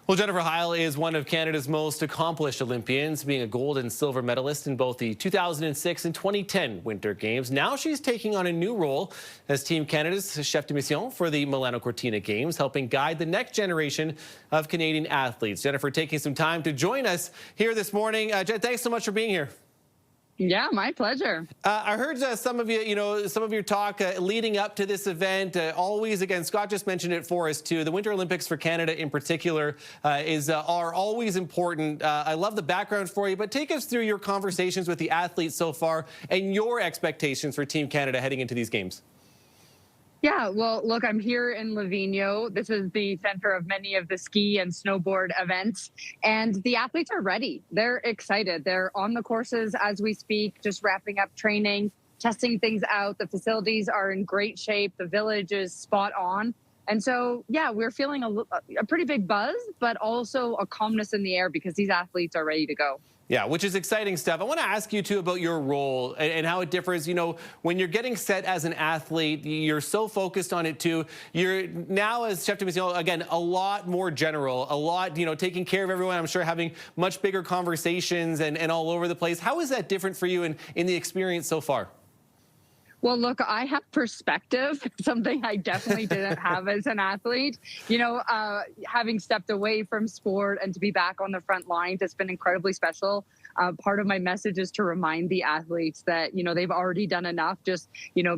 Well, Jennifer Heil is one of Canada's most accomplished Olympians, being a gold and silver medalist in both the 2006 and 2010 Winter Games. Now she's taking on a new role as Team Canada's chef de mission for the Milano Cortina Games, helping guide the next generation of Canadian athletes. Jennifer taking some time to join us here this morning. Jen, thanks so much for being here. Yeah, my pleasure. I heard some of some of your talk leading up to this event. Always, again, Scott just mentioned it for us too. The Winter Olympics for Canada in particular are always important. I love the background for you, but take us through your conversations with the athletes so far and your expectations for Team Canada heading into these games. Yeah, well, look, I'm here in Livigno. This is the center of many of the ski and snowboard events, and the athletes are ready. They're excited. They're on the courses as we speak, just wrapping up training, testing things out. The facilities are in great shape. The village is spot on. And so, yeah, we're feeling a pretty big buzz, but also a calmness in the air because these athletes are ready to go. Yeah, which is exciting stuff. I want to ask you, too, about your role and how it differs. You know, when you're getting set as an athlete, you're so focused on it, too. You're now, as chef de mission, again, a lot more general, a lot, taking care of everyone. I'm sure having much bigger conversations and all over the place. How is that different for you in the experience so far? Well, look, I have perspective, something I definitely didn't have as an athlete. Having stepped away from sport and to be back on the front lines, it's been incredibly special. Part of my message is to remind the athletes that, they've already done enough. Just,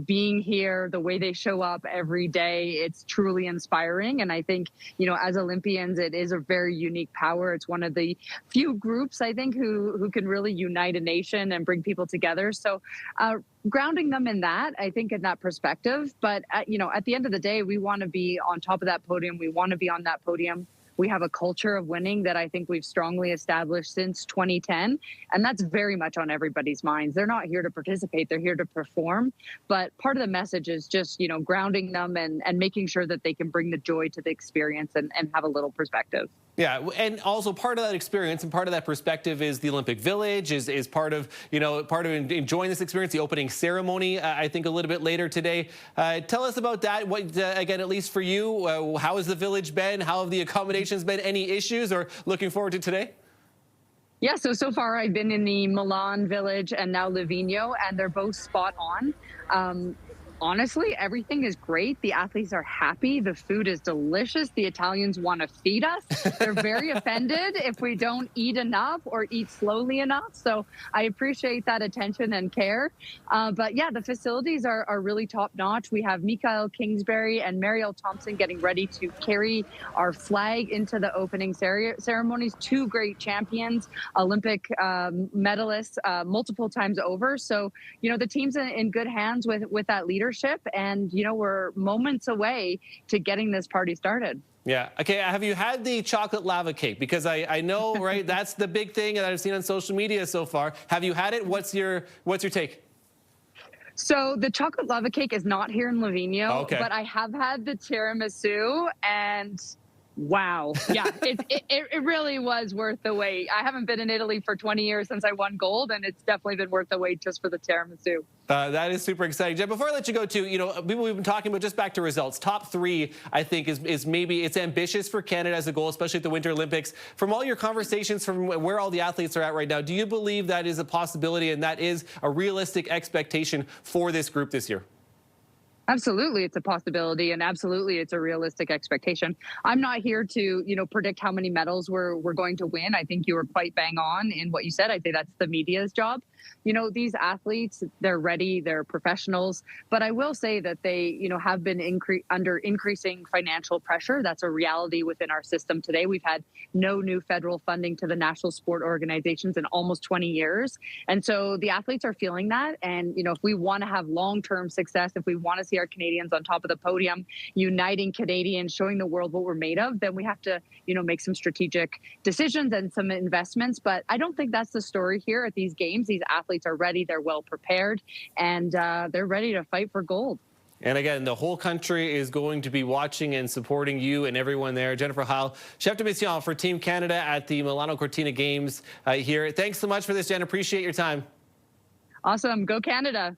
being here, the way they show up every day, it's truly inspiring. And I think, as Olympians, it is a very unique power. It's one of the few groups, I think, who can really unite a nation and bring people together. So, grounding them in that, I think, in that perspective. But, at the end of the day, we want to be on top of that podium. We want to be on that podium. We have a culture of winning that I think we've strongly established since 2010. And that's very much on everybody's minds. They're not here to participate. They're here to perform. But part of the message is just, grounding them and making sure that they can bring the joy to the experience and have a little perspective. Yeah, and also part of that experience and part of that perspective is the Olympic Village, is part of, enjoying this experience, the opening ceremony, I think a little bit later today. Tell us about that. What, again, at least for you, how has the village been? How have the accommodations been? Any issues or looking forward to today? Yeah, so far I've been in the Milan Village and now Livigno, and they're both spot on. Honestly, everything is great. The athletes are happy. The food is delicious. The Italians want to feed us. They're very offended if we don't eat enough or eat slowly enough. So I appreciate that attention and care. But yeah, the facilities are really top notch. We have Mikael Kingsbury and Marielle Thompson getting ready to carry our flag into the opening ceremonies. Two great champions, Olympic medalists multiple times over. So, the team's in good hands with that leadership. And, we're moments away to getting this party started. Yeah. Okay. Have you had the chocolate lava cake? Because I know, right, that's the big thing that I've seen on social media so far. Have you had it? What's your take? So the chocolate lava cake is not here in Livigno, okay, but I have had the tiramisu, and wow. Yeah, it really was worth the wait. I haven't been in Italy for 20 years since I won gold, and it's definitely been worth the wait just for the tiramisu. That is super exciting. Jen, before I let you go, too, people we've been talking about, just back to results. Top three, I think, is maybe it's ambitious for Canada as a goal, especially at the Winter Olympics. From all your conversations, from where all the athletes are at right now, do you believe that is a possibility and that is a realistic expectation for this group this year? Absolutely, it's a possibility, and absolutely, it's a realistic expectation. I'm not here to, predict how many medals we're going to win. I think you were quite bang on in what you said. I think that's the media's job. These athletes, they're ready, they're professionals, but I will say that they, have been under increasing financial pressure. That's a reality within our system today. We've had no new federal funding to the national sport organizations in almost 20 years. And so the athletes are feeling that. And, if we want to have long-term success, if we want to see our Canadians on top of the podium, uniting Canadians, showing the world what we're made of, then we have to, make some strategic decisions and some investments. But I don't think that's the story here at these games. These athletes are ready, they're well prepared, and they're ready to fight for gold. And again, the whole country is going to be watching and supporting you and everyone there. Jennifer Heil, chef de mission for Team Canada at the Milano Cortina Games here. Thanks so much for this, Jen. Appreciate your time. Awesome. Go Canada.